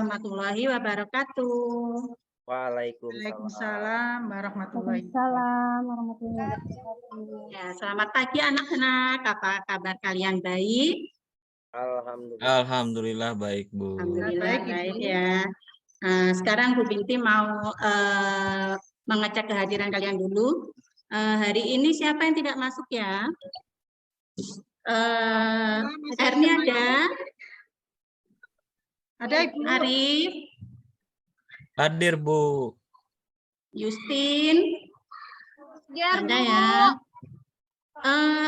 warahmatullahi wabarakatuh. Waalaikumsalam warahmatullahi wabarakatuh. Waalaikumsalam warahmatullahi wabarakatuh. Ya, selamat pagi anak-anak. Apa kabar kalian, baik? Alhamdulillah. Alhamdulillah baik, Bu. Alhamdulillah baik ya. Nah, sekarang Bu Binti mau mengecek kehadiran kalian dulu. Hari ini siapa yang tidak masuk ya? Erni ada? Ada Ibu. Arif? Hadir, Bu. Justin? Ya, Ada ya?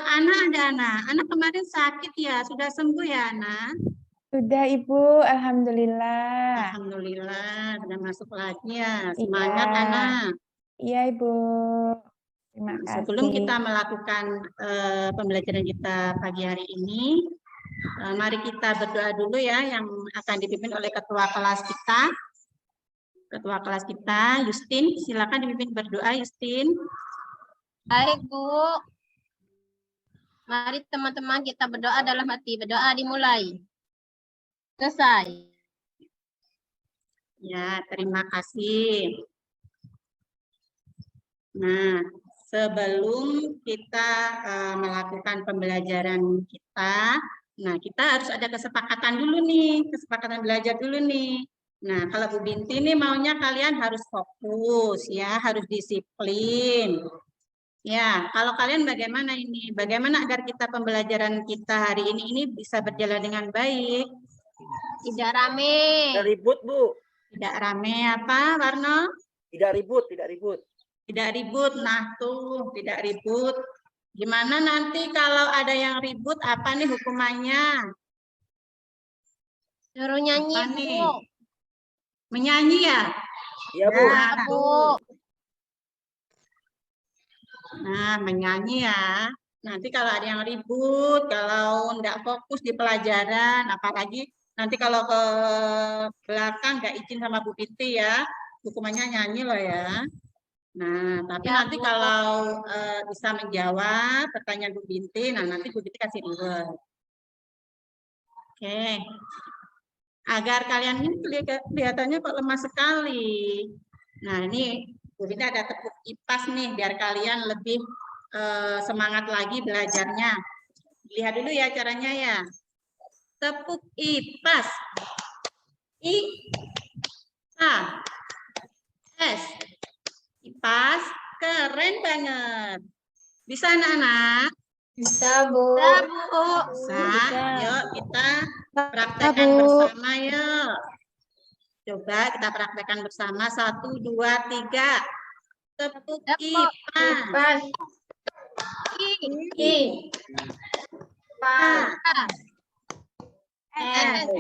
Ana ada Ana. Ana kemarin sakit ya, sudah sembuh ya Ana? Sudah Ibu, alhamdulillah. Alhamdulillah, sudah masuk lagi ya. Semangat Ana. Iya Ibu. Terima kasih. Sebelum kita melakukan pembelajaran kita pagi hari ini, mari kita berdoa dulu ya, yang akan dipimpin oleh ketua kelas kita. Ketua kelas kita, Justin, silakan dipimpin berdoa, Justin. Baik, Bu. Mari teman-teman kita berdoa dalam hati. Berdoa dimulai. Selesai. Ya, terima kasih. Nah, sebelum kita melakukan pembelajaran kita, nah kita harus ada kesepakatan dulu nih, kesepakatan belajar dulu nih. Nah, kalau Bu Binti nih maunya kalian harus fokus ya, harus disiplin. Ya, kalau kalian bagaimana ini? Bagaimana agar kita pembelajaran kita hari ini bisa berjalan dengan baik? Tidak rame. Tidak ribut, Bu. Tidak rame apa, Warno? Tidak ribut, tidak ribut. Tidak ribut. Nah, tuh, tidak ribut. Gimana nanti kalau ada yang ribut, apa nih hukumannya? Suruh nyanyi, Apa Bu. nih? Menyanyi ya? Iya, Bu. Ya, Bu. Nah, menyanyi ya. Nanti kalau ada yang ribut, kalau enggak fokus di pelajaran, apalagi nanti kalau ke belakang nggak izin sama Bu Binti ya, hukumannya nyanyi loh ya. Nah, tapi Ya, nanti Bu. kalau bisa menjawab pertanyaan Bu Binti, nah nanti Bu Binti kasih reward. Oke. Agar kalian ini kelihatannya kok lemah sekali. Nah, ini Bu Binti ada tepuk kipas nih, biar kalian lebih semangat lagi belajarnya. Lihat dulu ya caranya ya. Tepuk kipas. I, A, S. Kipas keren banget. Bisa anak-anak? Bisa Bu. Ya, Bu. Bisa. Yuk kita praktekkan bersama yuk. Coba kita praktekkan bersama. 1, 2, 3. Tepuk kipas. I, A, S.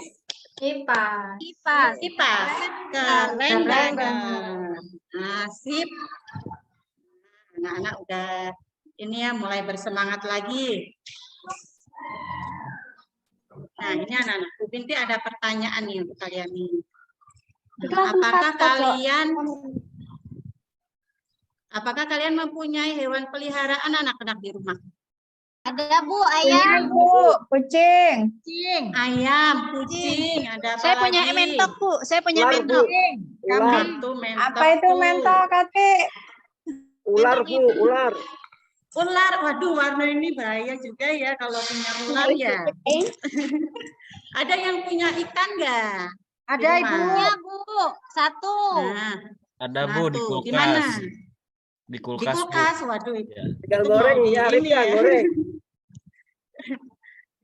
Kipas. Kipas. Kipas. Keren banget. Nah, sip. Anak-anak udah ini ya mulai bersemangat lagi. Nah, ini anak-anak. Bu Binti ada pertanyaan nih untuk kalian nih. Apakah kalian mempunyai hewan peliharaan anak-anak di rumah? Ada, Bu, ayam. Bu, kucing. Ayam, kucing, ada apa Saya punya lagi? mentok, Bu. Saya punya Ular, mentok. Bu. Ular, Itu mentok Apa itu tuh. mentok, Kakek? ular, Bu, ular. Ular, waduh warna ini bahaya juga ya kalau punya ular ya. Ada yang punya ikan nggak? Ada, Di Ibu. rumah? Ya, Bu. 1. Nah, Ada, nah Bu, di tuh, kulkas. di mana? Di Di kulkas, Bu. kulkas, waduh. Ya. Ikan Itu goreng, mau ya, di ini ikan ya. goreng.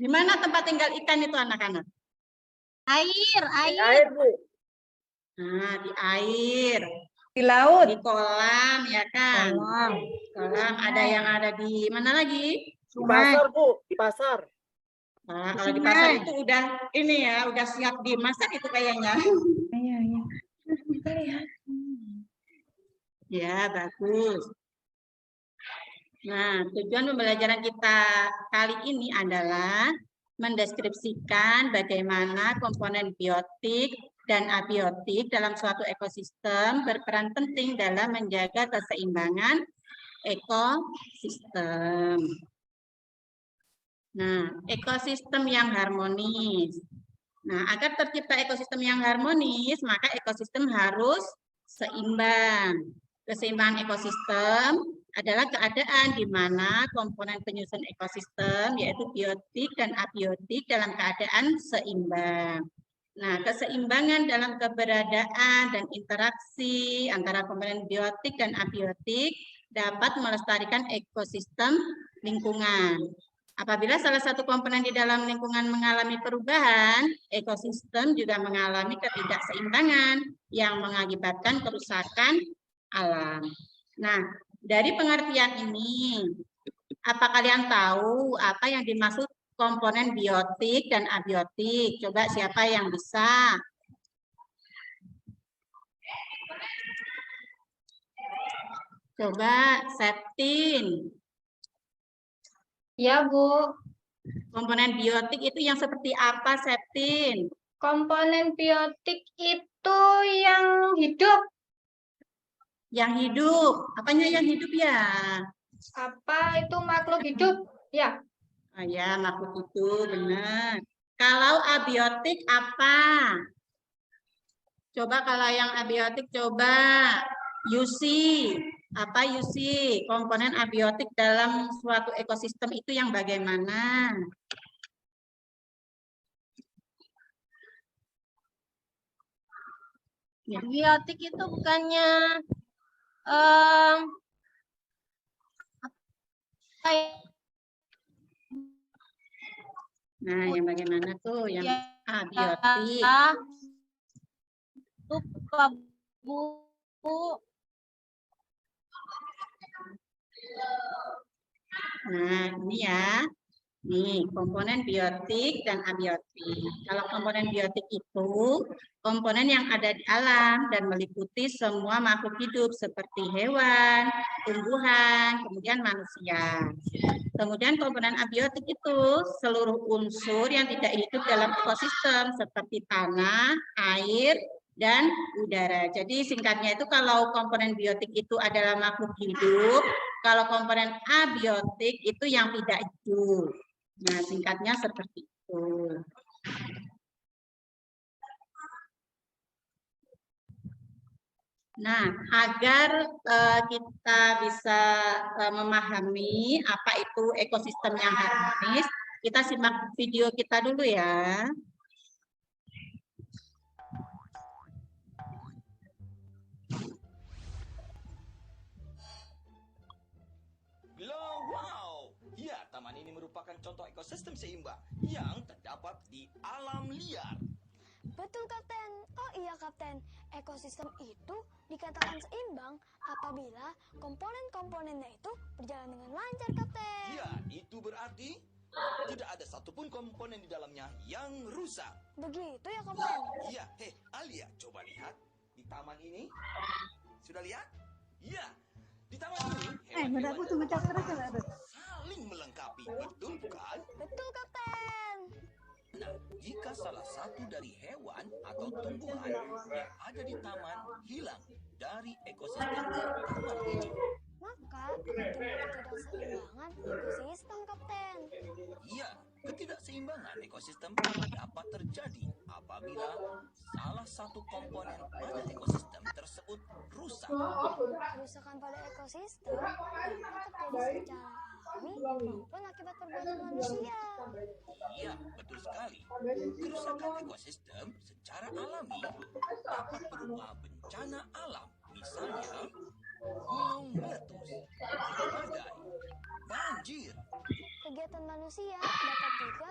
Di mana tempat tinggal ikan itu anak-anak? Air. Air, Bu. Nah, di air, Di laut. di kolam ya kan? Kolam, ada yang ada di mana lagi? Di pasar, Bu. Di pasar. Nah, kalau di pasar itu udah ini ya, udah siap dimasak itu kayaknya. Iya, iya. Kita lihat. Ya, bagus. Nah, tujuan pembelajaran kita kali ini adalah mendeskripsikan bagaimana komponen biotik dan abiotik dalam suatu ekosistem berperan penting dalam menjaga keseimbangan ekosistem. Nah, ekosistem yang harmonis. Nah, agar tercipta ekosistem yang harmonis, maka ekosistem harus seimbang. Keseimbangan ekosistem adalah keadaan di mana komponen penyusun ekosistem, yaitu biotik dan abiotik, dalam keadaan seimbang. Nah, keseimbangan dalam keberadaan dan interaksi antara komponen biotik dan abiotik dapat melestarikan ekosistem lingkungan. Apabila salah satu komponen di dalam lingkungan mengalami perubahan, ekosistem juga mengalami ketidakseimbangan yang mengakibatkan kerusakan alam. Nah, dari pengertian ini, apa kalian tahu apa yang dimaksud komponen biotik dan abiotik? Coba siapa yang bisa? Coba Septin. Ya, Bu. Komponen biotik itu yang seperti apa, Septin? Komponen biotik itu yang hidup. Yang hidup. Apanya yang hidup ya? Apa itu makhluk hidup? Ya. Oh ya, makhluk itu benar. Kalau abiotik apa? Coba kalau yang abiotik coba Yusi. Apa Yusi? Komponen abiotik dalam suatu ekosistem itu yang bagaimana? Ya. Biotik itu bukannya Nah, yang bagaimana tuh? Yang ya, abiotik. lupa, Bu. Nah, ini ya. Nih, komponen biotik dan abiotik. Kalau komponen biotik itu komponen yang ada di alam dan meliputi semua makhluk hidup seperti hewan, tumbuhan, kemudian manusia. Kemudian komponen abiotik itu seluruh unsur yang tidak hidup dalam ekosistem seperti tanah, air, dan udara. Jadi singkatnya itu kalau komponen biotik itu adalah makhluk hidup, kalau komponen abiotik itu yang tidak hidup. Nah, singkatnya seperti itu. Nah, agar kita bisa memahami apa itu ekosistem yang harmonis, kita simak video kita dulu ya. Wow! Ya, taman ini merupakan contoh ekosistem seimbang yang terdapat di alam liar. Betul, Kapten. Oh iya, Kapten. Ekosistem itu dikatakan seimbang apabila komponen-komponennya itu berjalan dengan lancar, Kapten. Ya, itu berarti tidak ada satupun komponen di dalamnya yang rusak. Begitu ya, Kapten? Iya, Alia, coba lihat. Di taman ini, sudah lihat? Ya, di taman ini, hewan-hewan saling melengkapi, betul bukan? Betul, Kapten. Nah, jika salah satu dari hewan atau tumbuhan yang ada di taman hilang dari ekosistem taman ini, Maka timbul ketidakseimbangan ekosistem, Kapten. iya, ketidakseimbangan ekosistem dapat terjadi apabila salah satu komponen pada ekosistem tersebut rusak. Kerusakan pada ekosistem dapat terjadi secara alami maupun akibat perbuatan manusia. Iya, betul sekali. Kerusakan ekosistem secara alami dapat berupa bencana alam, misalnya gunung meletus, badai, banjir. Kegiatan manusia dapat juga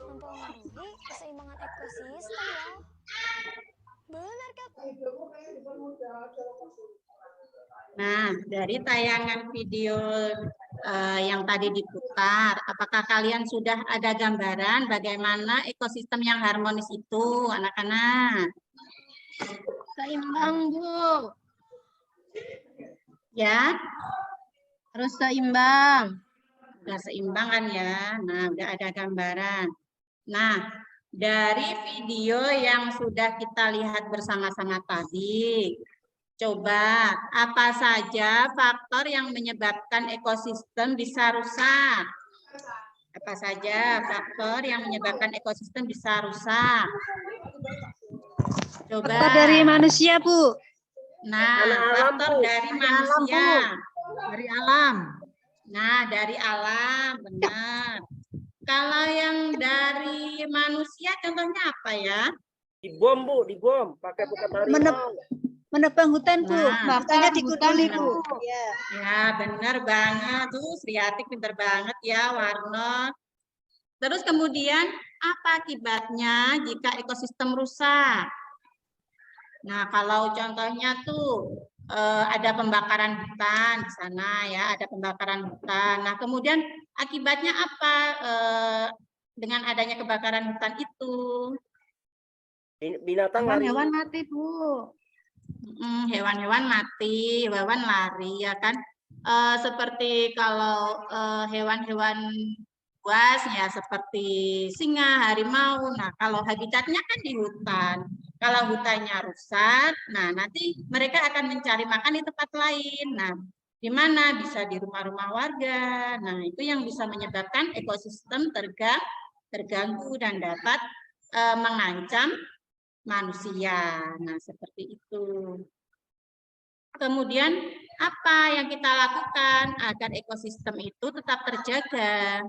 mempengaruhi keseimbangan ekosistem ya. Benar, Kapten. Nah, dari tayangan video yang tadi diputar, apakah kalian sudah ada gambaran bagaimana ekosistem yang harmonis itu, anak-anak? Seimbang, Bu. Ya, Harus seimbang. udah seimbang kan ya? Nah, udah ada gambaran. Nah, dari video yang sudah kita lihat bersama-sama tadi, coba apa saja faktor yang menyebabkan ekosistem bisa rusak? Apa saja faktor yang menyebabkan ekosistem bisa rusak? Coba. Faktor dari manusia, Bu. Nah, Karena alam, faktor Bu. dari Karena alam, manusia. Dari alam. Nah, dari alam, benar. Kalau yang dari manusia contohnya apa ya? Dibom, Bu, dibom. Pakai bukan harimau. Menebang hutan, Bu. Nah, Makanya dikuduli, hutan, Bu. Ya, benar banget. Tuh, Sriatik pinter banget ya, Warno. Terus kemudian, apa akibatnya jika ekosistem rusak? Nah, kalau contohnya tuh ada pembakaran hutan di sana ya, ada pembakaran hutan. Nah, kemudian akibatnya apa dengan adanya kebakaran hutan itu? Binatang lari. Hewan mati, Bu. Hewan-hewan mati, hewan lari ya kan. Seperti kalau hewan-hewan buas ya seperti singa, harimau. Nah, kalau habitatnya kan di hutan. Kalau hutannya rusak, nah nanti mereka akan mencari makan di tempat lain. Nah, di mana? Bisa di rumah-rumah warga. Nah, itu yang bisa menyebabkan ekosistem terganggu dan dapat mengancam manusia. Nah, seperti itu. Kemudian, apa yang kita lakukan agar ekosistem itu tetap terjaga?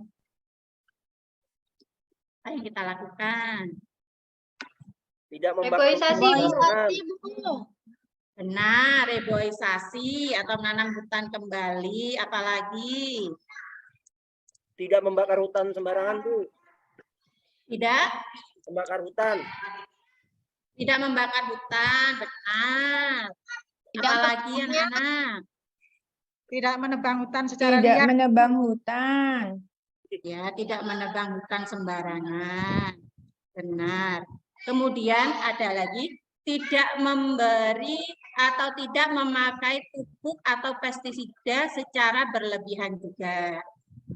Apa yang kita lakukan? Tidak membakar Reboisasi, Bu. hutan. Benar, reboisasi atau menanam hutan kembali, apalagi Tidak membakar hutan sembarangan, Bu. tidak Membakar hutan. membakar hutan, benar. Apalagi anak-anak, Tidak menebang hutan secara Tidak liar. menebang hutan. ya tidak menebang hutan sembarangan, benar. Kemudian ada lagi tidak memberi atau tidak memakai pupuk atau pestisida secara berlebihan juga.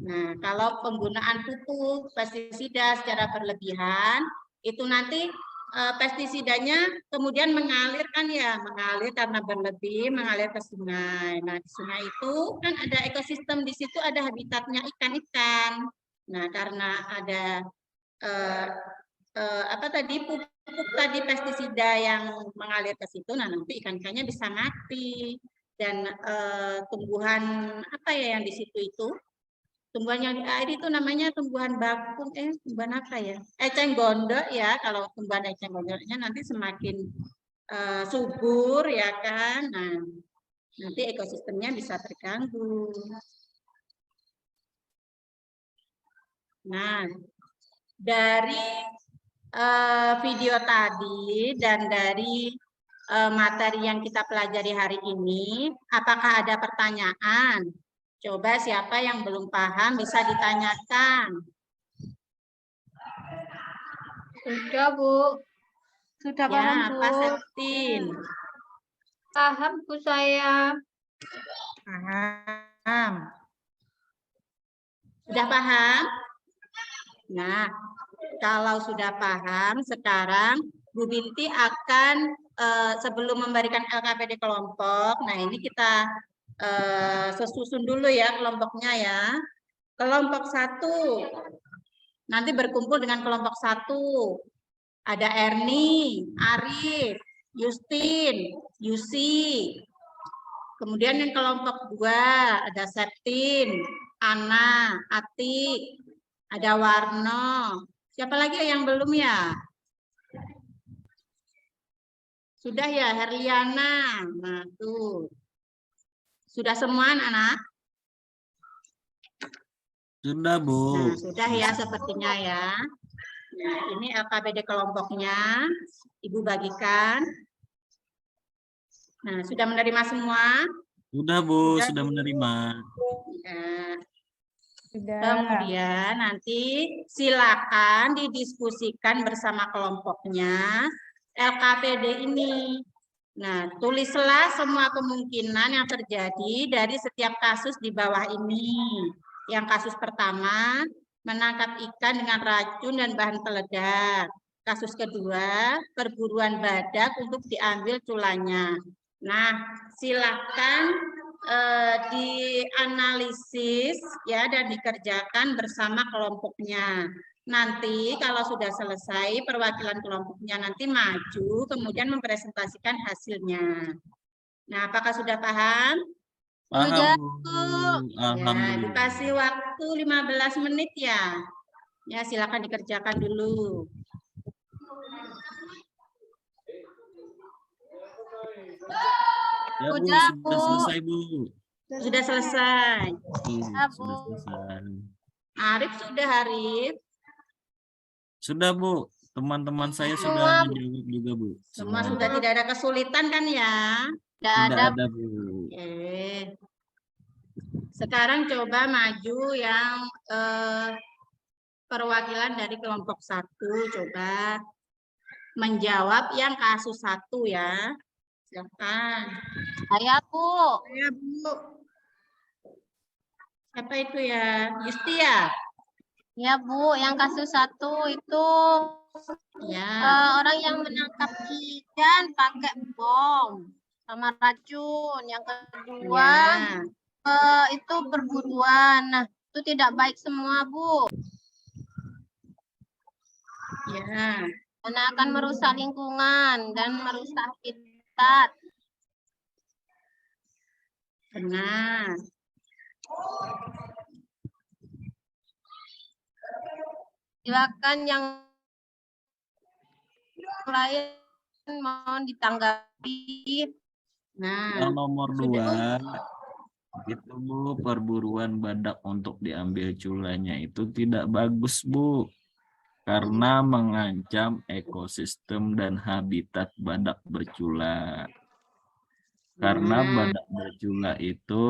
Nah, kalau penggunaan pupuk pestisida secara berlebihan itu nanti pestisidanya kemudian mengalir karena berlebih, mengalir ke sungai. Nah, di sungai itu kan ada ekosistem, di situ ada habitatnya ikan-ikan. Nah, karena ada pupuk tadi pestisida yang mengalir ke situ, nah nanti ikan-ikannya bisa mati dan tumbuhan apa ya yang di situ itu, tumbuhan yang di air itu namanya tumbuhan bakung, tumbuhan apa ya? Eceng gondok ya, kalau tumbuhan eceng gondoknya nanti semakin subur ya kan, nah nanti ekosistemnya bisa terganggu. Nah, dari video tadi dan dari materi yang kita pelajari hari ini, apakah ada pertanyaan? Coba siapa yang belum paham bisa ditanyakan. Sudah, Bu. Sudah Ya, paham, Bu. Pak Septin. Paham, Bu, saya. Paham. Sudah paham? Nah, kalau sudah paham, sekarang Bu Binti akan sebelum memberikan LKPD kelompok, nah ini kita sesusun dulu ya kelompoknya ya. Kelompok 1, nanti berkumpul dengan kelompok 1. Ada Erni, Arif, Justin, Yusi. Kemudian yang kelompok 2, ada Septin, Ana, Atik, ada Warno. Siapa lagi yang belum ya? Sudah ya, Herliana. Nah, tuh. Sudah semua anak-anak? Sudah, Bu. Nah, sudah ya sepertinya ya. Nah, ini LKPD kelompoknya. Ibu bagikan. Nah, sudah menerima semua? Sudah, Bu. Sudah, Sudah Bu. menerima. Nah, Sudah. kemudian nanti silakan didiskusikan bersama kelompoknya LKPD ini. Nah, tulislah semua kemungkinan yang terjadi dari setiap kasus di bawah ini. Yang kasus pertama, menangkap ikan dengan racun dan bahan peledak. Kasus kedua, perburuan badak untuk diambil tulangnya. Nah, silakan dianalisis ya dan dikerjakan bersama kelompoknya. Nanti kalau sudah selesai perwakilan kelompoknya nanti maju kemudian mempresentasikan hasilnya. Nah, apakah sudah paham? Paham, Bu. Ya, Alhamdulillah. dikasih waktu 15 menit ya. Ya, silakan dikerjakan dulu. Ya, Bu, Sudah, sudah Bu. selesai, Bu. Sudah selesai. Sudah selesai. Arif sudah, Arif. Sudah, Bu. Teman-teman saya sudah menjawab juga, Bu. Semua sudah tidak ada kesulitan kan ya? Tidak ada, Bu. Oke. Sekarang coba maju yang perwakilan dari kelompok 1. Coba menjawab yang kasus 1 ya. Silakan. Saya, Bu. Ya, Bu. Siapa itu ya? Yustia. Ya, Bu, yang kasus 1 itu Ya. orang yang menangkap ikan pakai bom sama racun. Yang kedua Ya. itu perburuan. Nah, itu tidak baik semua, Bu. Ya. Karena akan merusak lingkungan dan merusak habitat. Benar. Silakan yang lain mohon ditanggapi. Nah, Yang nomor 2 itu, Bu, perburuan badak untuk diambil culanya itu tidak bagus, Bu, karena mengancam ekosistem dan habitat badak bercula. Karena badak bercula itu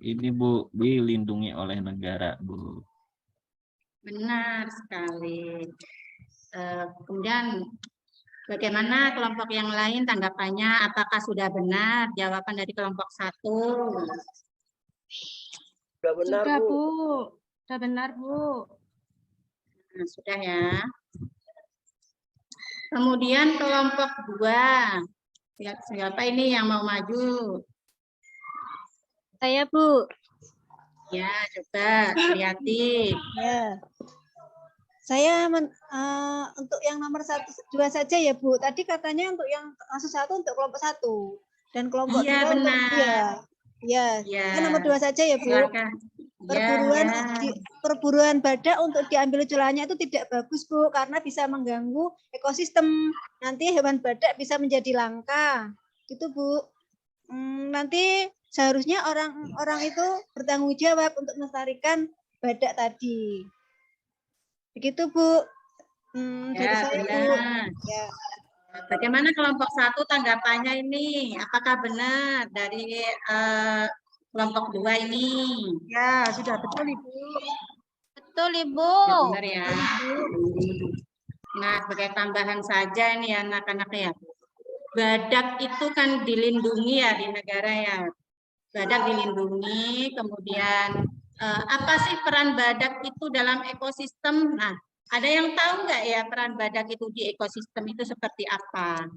ini, Bu, dilindungi oleh negara, Bu. benar sekali. Kemudian bagaimana kelompok yang lain tanggapannya? Apakah sudah benar jawaban dari kelompok 1? Sudah benar, Sudah, Bu. Bu. Sudah benar, Bu. Nah, sudah ya. Kemudian kelompok 2. Siapa ini yang mau maju? Saya, Bu. Ya, coba Riyati. Ya, saya untuk yang nomor 1, 2 saja ya, Bu. Tadi katanya untuk yang kasus 1 untuk kelompok 1 dan kelompok 2 Iya, untuk benar. ya. Ya. Yang nomor 2 saja ya, Bu. Silakan. Perburuan badak untuk diambil culanya itu tidak bagus, Bu, karena bisa mengganggu ekosistem. Nanti hewan badak bisa menjadi langka. Gitu, Bu. Nanti seharusnya orang-orang itu bertanggung jawab untuk melestarikan badak tadi. Begitu, Bu. Dari Ya, saya, Bu. benar. Ya. Bagaimana kelompok 1 tanggapannya ini? Apakah benar dari kelompok 2 ini? Ya, sudah betul, Ibu. Betul, Ibu. Ya, benar ya. Nah, sebagai tambahan saja ini ya anak-anak ya. Badak itu kan dilindungi ya di negara ya. Badak dilindungi, kemudian apa sih peran badak itu dalam ekosistem? Nah, ada yang tahu nggak ya peran badak itu di ekosistem itu seperti apa?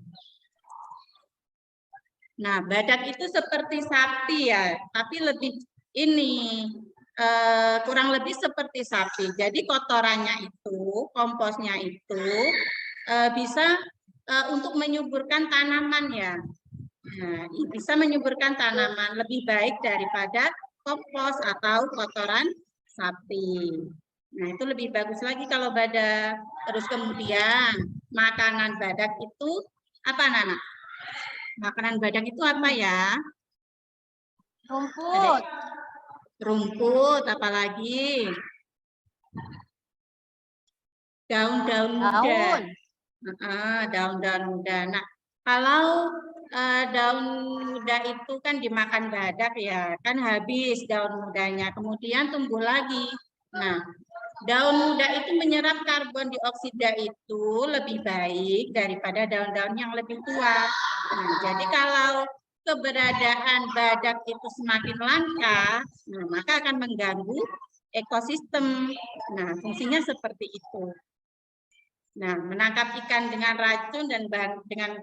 Nah, badak itu seperti sapi ya, tapi lebih ini kurang lebih seperti sapi. Jadi kotorannya itu, komposnya itu bisa untuk menyuburkan tanaman ya. Nah, bisa menyuburkan tanaman lebih baik daripada kompos atau kotoran sapi. Nah, itu lebih bagus lagi kalau badak. Terus kemudian makanan badak itu apa, Nana? Makanan badak itu apa ya? Rumput. Rumput, apalagi? Daun-daun muda. Daun-daun muda. Nah, kalau daun muda itu kan dimakan badak ya, kan habis daun mudanya, kemudian tumbuh lagi. Nah, daun muda itu menyerap karbon dioksida itu lebih baik daripada daun-daun yang lebih tua. Nah, jadi kalau keberadaan badak itu semakin langka, nah, maka akan mengganggu ekosistem. Nah, fungsinya seperti itu. Nah, menangkap ikan dengan racun dan dengan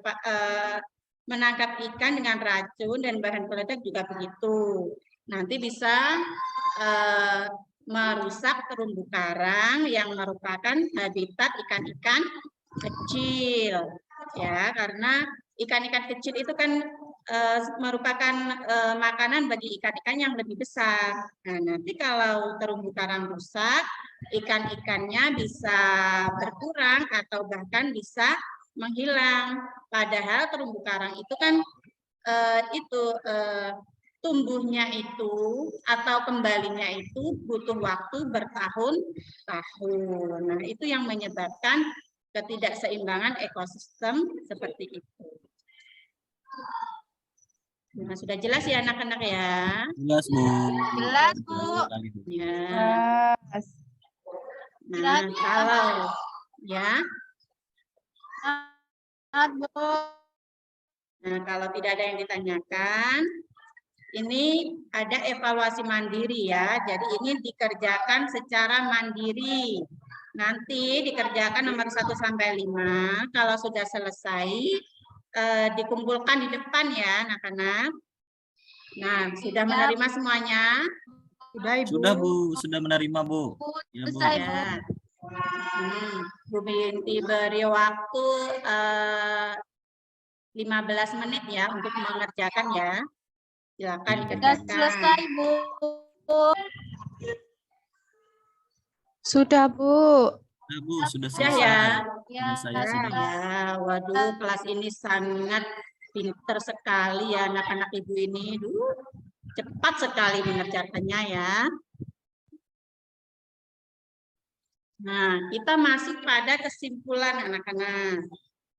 menangkap ikan dengan racun dan bahan peledak juga begitu. Nanti bisa merusak terumbu karang yang merupakan habitat ikan-ikan kecil. Ya, karena ikan-ikan kecil itu kan merupakan makanan bagi ikan-ikan yang lebih besar. Nah, nanti kalau terumbu karang rusak, ikan-ikannya bisa berkurang atau bahkan bisa menghilang. Padahal terumbu karang itu kan tumbuhnya itu atau kembalinya itu butuh waktu bertahun-tahun. Nah, itu yang menyebabkan ketidakseimbangan ekosistem seperti itu. Nah, sudah jelas ya anak-anak ya? Jelas, Bu. Jelas, Bu. Ya. Nah, kalau ya. Bu. Nah, kalau tidak ada yang ditanyakan, ini ada evaluasi mandiri ya. Jadi ini dikerjakan secara mandiri. Nanti dikerjakan nomor 1 sampai 5. Kalau sudah selesai, dikumpulkan di depan ya anak-anak. Nah, sudah menerima semuanya? Sudah, Ibu. Sudah, Bu. Sudah menerima, Bu. Ya, Bu. Selesai, Bu. Ya. Bu Binti beri waktu 15 menit ya untuk mengerjakan ya. Silakan Sudah dikerjakan. selesai, Bu. Sudah, Bu. Sudah, Bu. Sudah Sudah selesai. ya? Ya, Saya Ya, sudah. ya, waduh, kelas ini sangat pinter sekali ya anak-anak ibu ini. Cepat sekali mengerjakannya ya. Nah, kita masih pada kesimpulan anak-anak.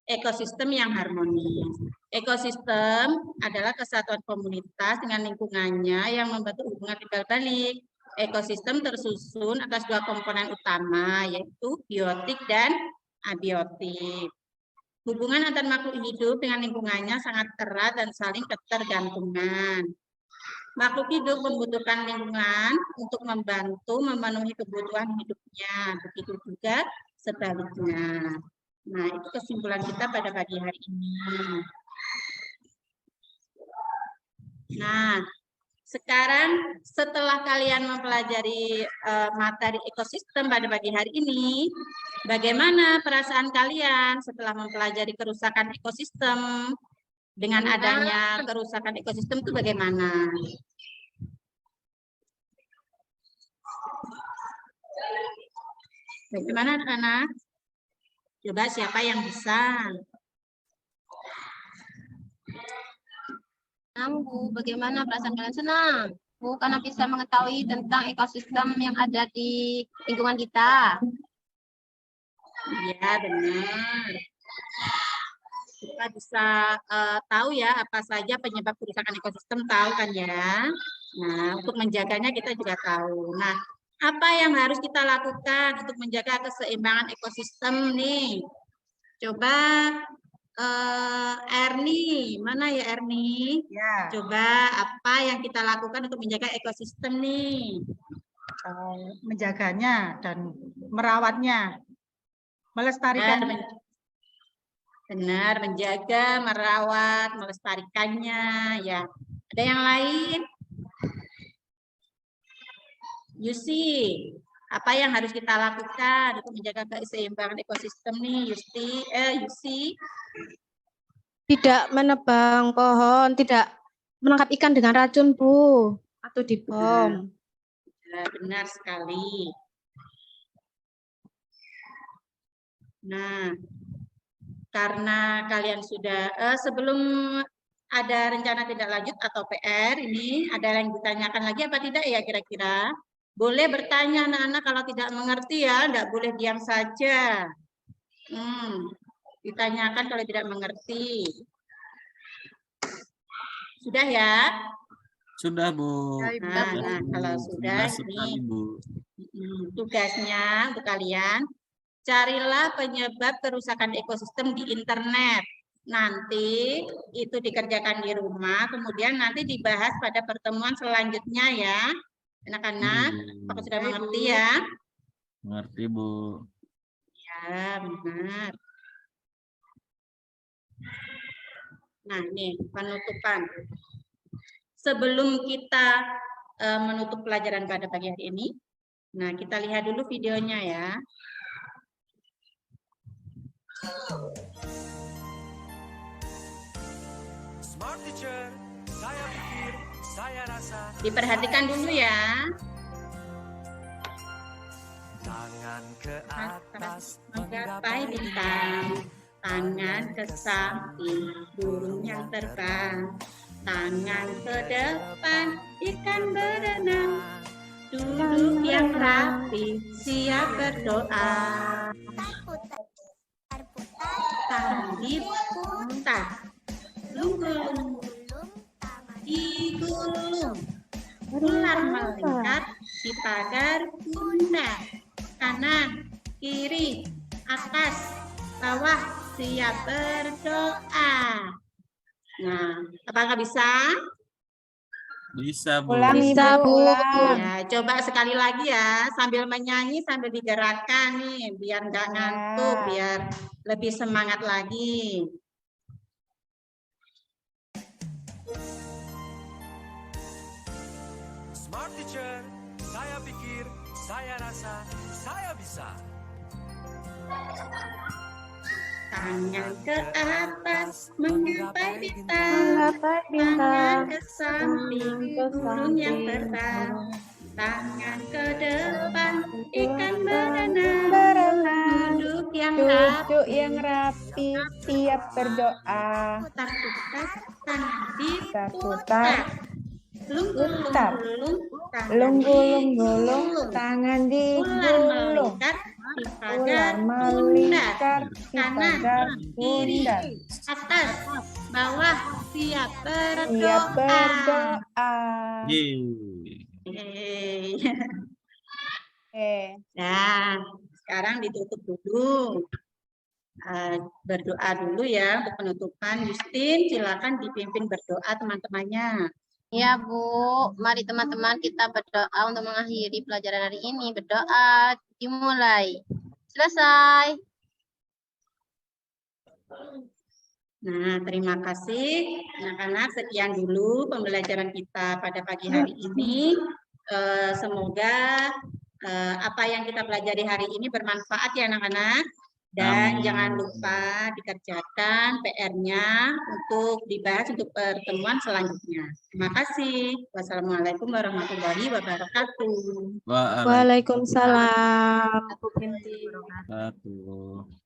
Ekosistem yang harmonis. Ekosistem adalah kesatuan komunitas dengan lingkungannya yang membentuk hubungan timbal balik. Ekosistem tersusun atas 2 komponen utama, yaitu biotik dan abiotik. Hubungan antar makhluk hidup dengan lingkungannya sangat erat dan saling ketergantungan. Makhluk hidup membutuhkan lingkungan untuk membantu memenuhi kebutuhan hidupnya. Begitu juga sebaliknya. Nah, itu kesimpulan kita pada pagi hari ini. Nah, sekarang setelah kalian mempelajari materi ekosistem pada pagi hari ini, bagaimana perasaan kalian setelah mempelajari kerusakan ekosistem? Dengan adanya kerusakan ekosistem itu bagaimana? Bagaimana anak-anak? Coba siapa yang bisa? Senang, Bu. Bagaimana perasaan kalian? Senang, Bu, karena bisa mengetahui tentang ekosistem yang ada di lingkungan kita. Iya, benar. Kita bisa tahu ya apa saja penyebab kerusakan ekosistem, tahu kan ya. Nah, untuk menjaganya kita juga tahu. Nah, apa yang harus kita lakukan untuk menjaga keseimbangan ekosistem nih? Coba Erni, mana ya Erni? Ya. Coba apa yang kita lakukan untuk menjaga ekosistem nih? Menjaganya dan merawatnya, melestarikan. Benar, menjaga, merawat, melestarikannya. Ya, ada yang lain? Yusi, apa yang harus kita lakukan untuk menjaga keseimbangan ekosistem nih, Yusi? Tidak menebang pohon, tidak menangkap ikan dengan racun, Bu, atau dibom. Benar sekali. Nah, karena kalian sudah sebelum ada rencana tindak lanjut atau PR ini, ada yang ditanyakan lagi apa tidak ya kira-kira? Boleh bertanya anak-anak, kalau tidak mengerti ya, tidak boleh diam saja. Ditanyakan kalau tidak mengerti. Sudah ya? Sudah, Bu. Nah, kalau sudah ini tugasnya untuk kalian, carilah penyebab kerusakan ekosistem di internet. Nanti itu dikerjakan di rumah, kemudian nanti dibahas pada pertemuan selanjutnya ya. Anak-anak, apakah sudah mengerti ya? Mengerti, Bu. Ya, benar. Nah, ini penutupan. Sebelum kita menutup pelajaran pada pagi hari ini, nah kita lihat dulu videonya ya. Smart Teacher, saya pikir, saya rasa. Diperhatikan dulu ya. Tangan ke atas Menggapai bintang, tangan ke samping, burung yang terbang, tangan ke depan, ikan berenang, duduk yang rapi, siap berdoa. Tadi putar, lunggulung, digulung, ular melingkar di pagar bunda, kanan, kiri, atas, bawah, siap berdoa. Nah, apakah bisa? Bisa, Bu. Bisa, Bu. Ya, coba sekali lagi ya, sambil menyanyi, sambil digerakkan nih, biar nggak ngantuk, biar lebih semangat lagi. Smart Teacher, saya pikir, saya rasa, saya bisa. Tangan ke atas, menggapai bintang, tangan ke samping, burung yang terbang, tangan ke depan, ikan berenang, duduk yang rapi, siap berdoa. putar-putar, tangan Putar-putar, diputar, lunggulung-gulung, tangan digulung. di Ular pagar bundar, melingkar di kanan, pagar kiri, bundar. atas, bawah, siap Siap berdoa. berdoa. Yeay. Yeay. Nah, Nah, sekarang ditutup dulu. Berdoa dulu ya untuk penutupan. Justin, silakan dipimpin berdoa teman-temannya. Ya, Bu. Mari teman-teman kita berdoa untuk mengakhiri pelajaran hari ini. Berdoa dimulai. Selesai. Nah, terima kasih anak-anak. Sekian dulu pembelajaran kita pada pagi hari ini. Semoga apa yang kita pelajari hari ini bermanfaat ya anak-anak. Dan Amin. jangan lupa dikerjakan PR-nya untuk dibahas untuk pertemuan selanjutnya. Terima kasih. Wassalamualaikum warahmatullahi wabarakatuh. Waalaikumsalam. Waalaikumsalam.